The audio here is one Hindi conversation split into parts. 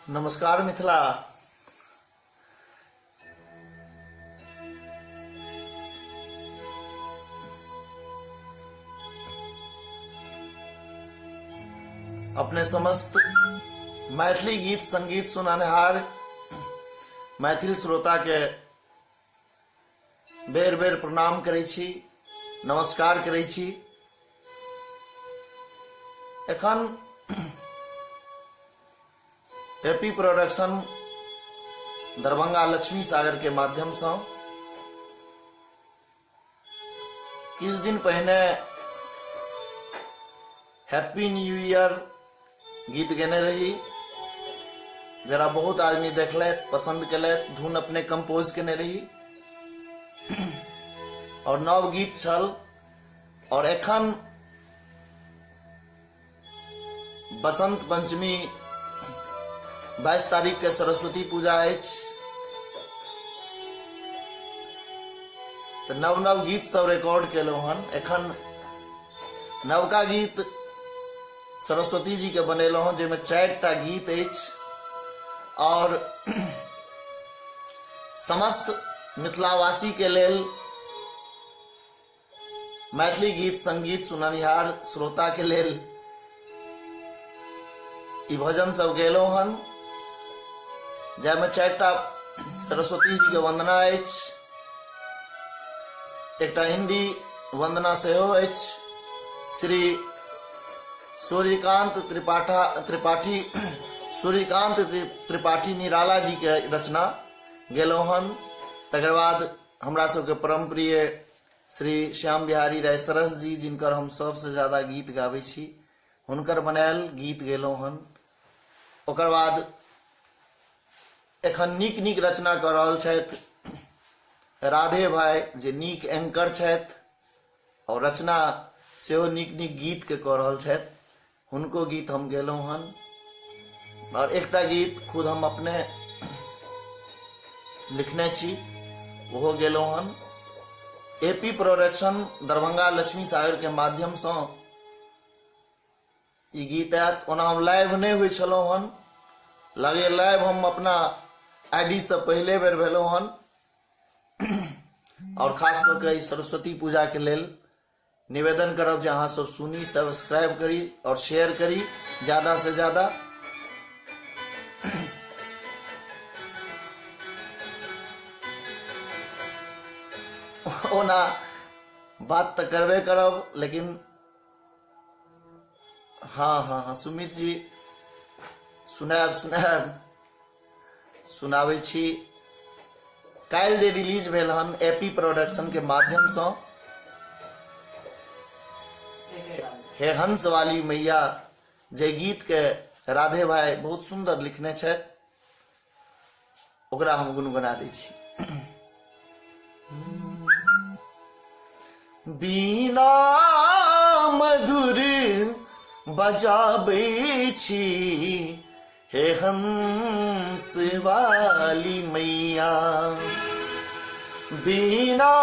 नमस्कार मिथिला। अपने समस्त मैथिली गीत संगीत सुननिहार मैथिल श्रोता के बेर बेर प्रणाम करै छी, नमस्कार करै छी। एखन एपी प्रोडक्शन दरभंगा लक्ष्मी सागर के माध्यम से किछ दिन पहिने हैप्पी न्यू ईयर गीत गेने रही, जरा बहुत आदमी देखलैथ, पसंद केलैथ। धुन अपने कंपोज केने रही और नव गीत छल। और एखन बसंत पंचमी 22 तारीख के सरस्वती पूजा अछि, तो नव नव गीत सब रिकॉर्ड केलहुं हन। एखन नवका गीत सरस्वती जी के बनेलहुं हन, जेमे 4टा गीत अछि और समस्त मिथिलावासी के लेल, मैथिली गीत संगीत सुननिहार श्रोता के लेल ई भजन सब गेलहुं हन, जैमे 4टा सरस्वती जी के वंदना अछि, एकटा हिंदी वंदना सेहो अछि। श्री सूर्यकांत त्रिपाठी निराला जी के रचना गेलहुं हन। तकर बाद हमरा सबके परम प्रिय श्री श्याम बिहारी राय सरस जी, जिनकर हम सबसे ज्यादा गीत गाबै छी, हुनकर बनायल गीत गेलहुं हन। ओकर बाद एखन नीक नीक रचना कर रहल छथि राधे भाई, जे नीक एंकर छथि और रचना सेहो नीक नीक गीत के कऽ रहल छथि, हुनको गीत हम गेलहुं हन। और एकटा गीत खुद हम अपने लिखने छी, ओहो गेलहुं हन। एपी प्रोडक्शन दरभंगा लक्ष्मी सागर के माध्यम से ई गीत आयत। ओना हम लाइव नहीं हुई छलहुं हन, लगे लाइव हम अपना आईडी से पहले बेर भेलहुं हन। और खास करके सरस्वती पूजा के लेल निवेदन करब जे अहाँ सब सुनी, सब्सक्राइब करी और शेयर करी ज्यादा से ज्यादा। ओना बात तो करबे करब, लेकिन हाँ सुमित जी सुनाबै छी। काल्हि जे रिलीज भेल हन एपी प्रोडक्शन के माध्यम से हे हंस वाली मैया, जे गीत के राधे भाई बहुत सुंदर लिखने छथि, ओकरा हम गुनगुना दै छी। बीना मधुर बजाबै छी, हे हंस वाली मैया। बीना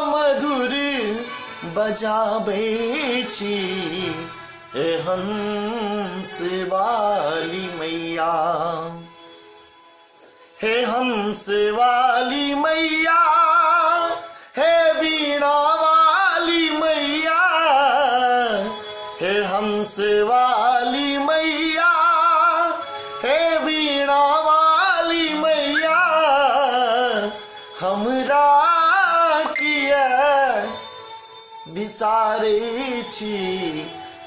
मधुर बजाबै छी, हे हंस वाली मैया। हे हंस वाली मैया, हे बीणा वाली मैया, हे हंस वाली मैया, हे बीणा वाली मैया। हमरा किया बिसारे छी,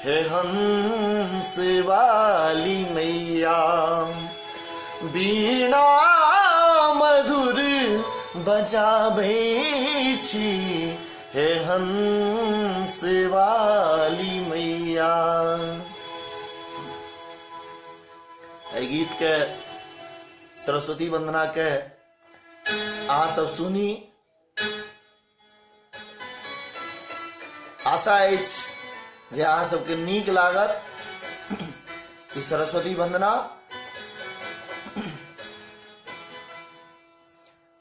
हे हंस वाली मैया। बीणा मधुर बजाबै छी, हे हंस वाली मैया। एहि गीत के सरस्वती वंदना के अहाँ सब सुनी। आशा अछि जे अहाँ सबके नीक लागत ई सरस्वती वंदना।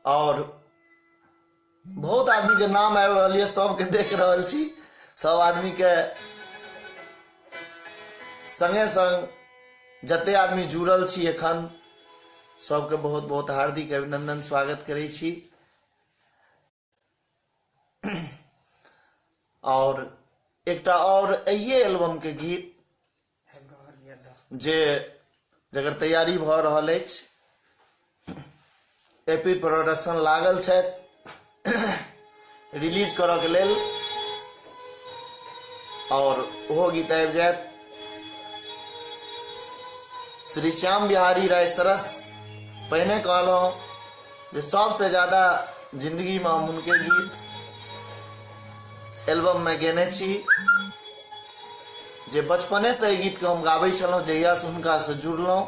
और बहुत आदमी के नाम आबि रहल है, सबके देख रहल छी, सब आदमी के संगे संग जते आदमी जुड़ल छी एखन सबके बहुत बहुत हार्दिक अभिनंदन स्वागत करै छी। और एकटा और एहिए एल्बम के गीत जे जकर तैयारी भ रहल अछि, एपी प्रोडक्शन लागल छथि रिलीज करऽ के लेल, और ओहो गीत आबि जायत। श्री श्याम बिहारी राय सरस पहिने कहलहुँ जे सबसे ज्यादा जिंदगी में हम उनके गीत एल्बम में गेने छी, जे बचपने से एहि गीत के हम गाबै छलहुँ जहिया से हुनका से जुड़लहुँ।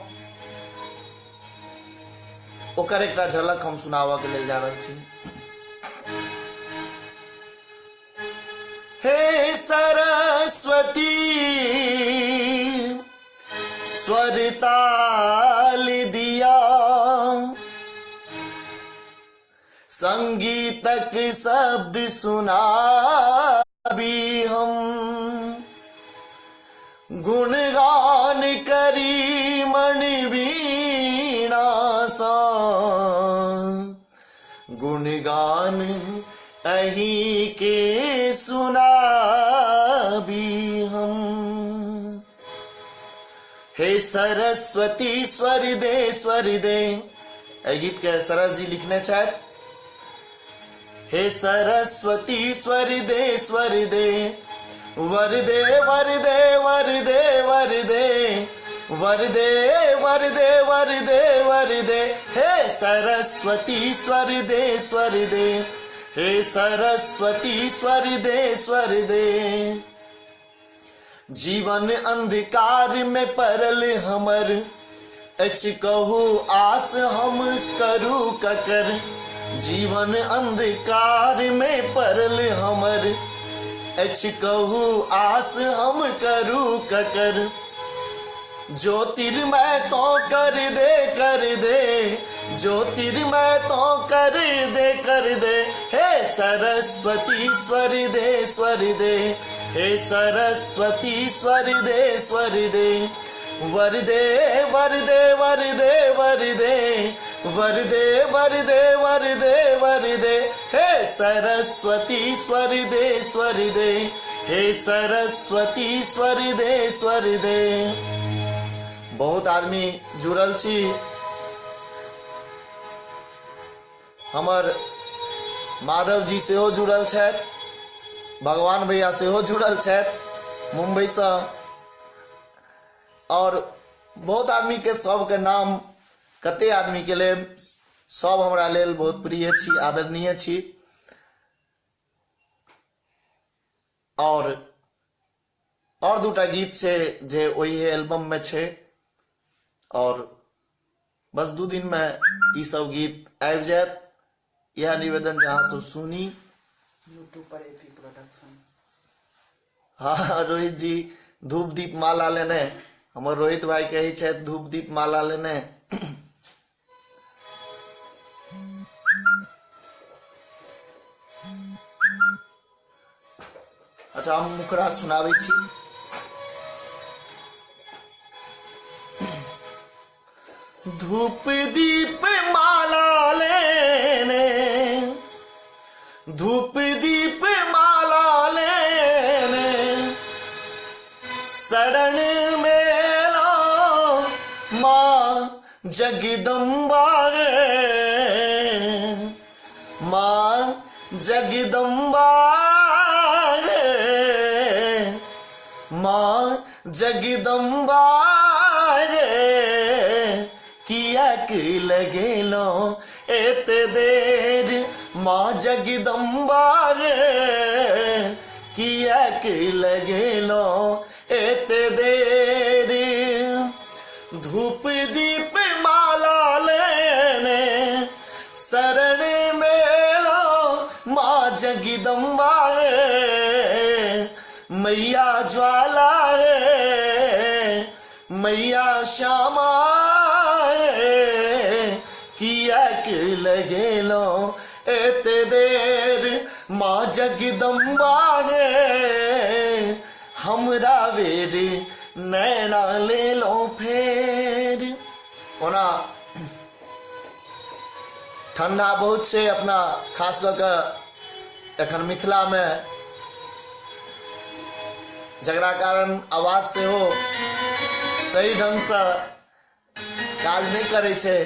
ओकर एकटा झलक हम सुनाबऽ के लेल जा रहल छी। हे सरस्वती स्वर ताल दिया, संगीतक शब्द सुना भी हम, गुणगान करी मन वीणा सा, गुणगान अही के सुना भी हम। हे सरस्वती स्वर दे स्वर दे, एहि गीत के सरस जी लिखने छथि। हे सरस्वती स्वर दे स्वर दे, वर दे वर दे वर दे वर दे, वर दे वर दे वर दे वर दे। हे सरस्वती स्वर दे स्वर दे, हे सरस्वती स्वर दे स्वर दे। जीवन अंधकार में पड़ल हमर, अछि कहू आस हम करू ककर। जीवन अंधकार में पड़ल हमर, अछि कहू आस हम करू ककर। ज्योतिर्मय तो कर दे, ज्योतिर्मय तो कर दे। हे सरस्वती स्वर दे स्वर दे, हे सरस्वती स्वर दे स्वर दे। वर दे वर दे वर दे वर दे, वर दे वर दे वर दे वर दे। हे सरस्वती स्वर दे स्वर दे, हे सरस्वती स्वर दे स्वर दे। बहुत आदमी जुड़ल छी, हमर माधव जी सेहो जुड़ल छथि, भगवान भैया सेहो जुड़ल छथि मुंबई से, और बहुत आदमी के सबके नाम कते आदमी के लेल सब हमरा लेल बहुत प्रिय छी, आदरणीय छी। और दूटा गीत छै जे ओही एल्बम में छै, और बस 2 दिन में ई सब गीत आबि जायत। यह निवेदन जहाँ सब सुनी यूट्यूब पर एपी प्रोडक्शन। हाँ रोहित जी धूप दीप माला लेने, हमर रोहित भाई कही छथि धूप दीप माला लेने। अच्छा हम मुखरा सुनाबै छी। धूप दीप माला लेने, धूप दीप माला लेने, शरण में लो माँ जगदम्बा रे, माँ जगदम्बा रे, माँ जगदम्बा रे। किया कि लगे लो एत देर, माँ जगदम्बा रे। किया कि लगे लो एत देर। धूप दीप माला लेने, शरण में लो माँ जगदम्बा रे। मैया ज्वाला रे, मैया श्यामा रे। किया कि लगे लो एत देर, माँ जगदम्बा रे। हमरा वेर नैना ले लो फेर। ओना ठंडा बहुत छै अपना खास कऽ कऽ एखन मिथिला में, जकरा कारण आवाज सेहो सही ढंग से काज नहीं करे छै।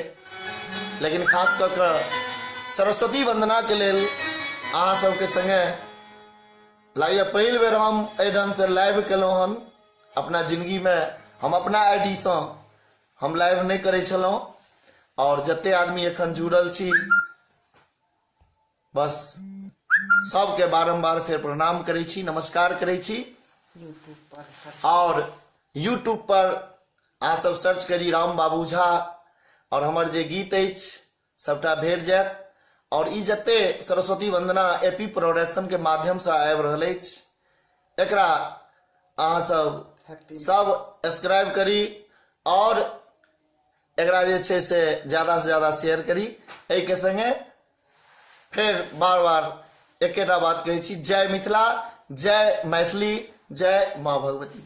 लेकिन खास कऽ कऽ सरस्वती वंदना के लेल अहाँ सबके संगे लागैए पहिल बेर हम एहि ढंग से लाइव केलहुँ हन अपना जिंदगी में। हम अपना आईडी से हम लाइव नहीं करे छलहुँ, और जते आदमी एखन जुड़ल छी बस सबके बारंबार फेर प्रणाम करै छी, नमस्कार करै छी। यूट्यूब पर सर्च और यूट्यूब पर अहाँ सब सर्च करी राम बाबू झा, और हमर जे गीत अछि सबटा भेट जायत। और ई जते सरस्वती वंदना एपी प्रोडक्शन के माध्यम से आबि रहल अछि, एकरा अहाँ सब हैप्पी सब सब्सक्राइब करी, और एकरा जे छै से ज्यादा से ज्यादा शेयर करी। एहि के संगे फिर बार बार एकेटा बात कहै छी, जय मिथिला, जय मैथिली, जय माँ भगवती।